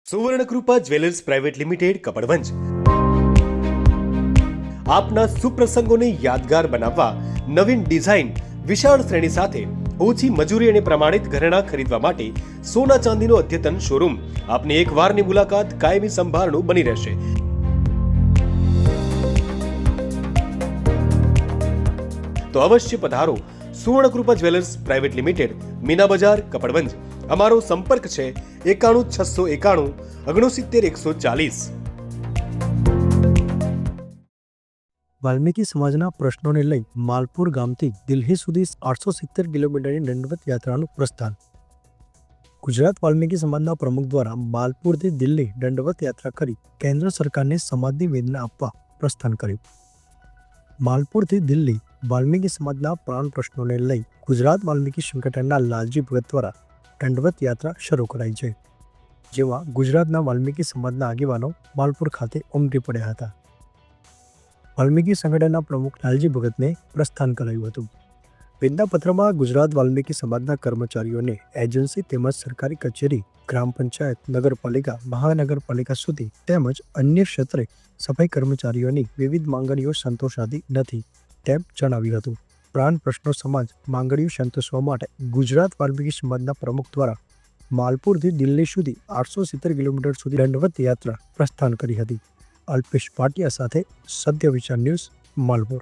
Suvarnakrupa jewellers private limited Kapadvanj આપના સુપ્રસંગોને યાદગાર બનાવવા નવીન ડિઝાઇન વિશાળ શ્રેણી સાથે ઓછી મજૂરી અને પ્રમાણિત ઘરેણાં ખરીદવા માટે સોના ચાંદીનો અદ્યતન શોરૂમ આપની એક વારની મુલાકાત કાયમી સંભાળનું બની રહેશે। તો અવશ્ય પધારો Suvarnakrupa jewellers private limited, Meena બજાર, કપડવંજ। અમારો સંપર્ક છે 91 691 69 140। વાલ્મીકી સમાજના પ્રશ્નોને લઈ માલપુર ગામથી દિલ્હી સુધી 870 કિલોમીટરની દંડવત યાત્રાનું પ્રસ્થાન। ગુજરાત વાલ્મીકી સમાજના પ્રમુખ દ્વારા માલપુરથી દિલ્હી દંડવત યાત્રા કરી કેન્દ્ર સરકારને સમાજની વેદના આપવા પ્રસ્થાન કર્યું। માલપુરથી દિલ્હી વાલ્મીકી સમાજના પ્રાણ પ્રશ્નોને લઈ ગુજરાત વાલ્મીકી સંગઠનના લાલજી ભગત દ્વારા દંડવત યાત્રા શરૂ કરાઈ છે, જેમાં ગુજરાતના વાલ્મીકી સમાજના આગેવાનો માલપુર ખાતે ઉમટી પડ્યા હતા। વાલ્મીકી સંગઠનના પ્રમુખ લાલજી ભગતને પ્રસ્થાન કરાયું હતું। વિનંતીપત્રમાં ગુજરાત વાલ્મીકી સમાજના કર્મચારીઓને એજન્સી તેમજ સરકારી કચેરી, ગ્રામ પંચાયત, નગરપાલિકા, મહાનગરપાલિકા સુધી તેમજ અન્ય ક્ષેત્રે સફાઈ કર્મચારીઓની વિવિધ માંગણીઓ સંતોષાતી નથી તેમ જણાવ્યું હતું। પ્રાણ પ્રશ્નો સમાજ માંગણીઓ સંતોષવા માટે ગુજરાત વાલ્મીકી સમાજના પ્રમુખ દ્વારા માલપુરથી દિલ્હી સુધી 870 કિલોમીટર સુધી દંડવત યાત્રા પ્રસ્થાન કરી હતી। અલ્પેશ ભાટિયા સાથે સત્ય વિચાર ન્યૂઝ, માલપુર।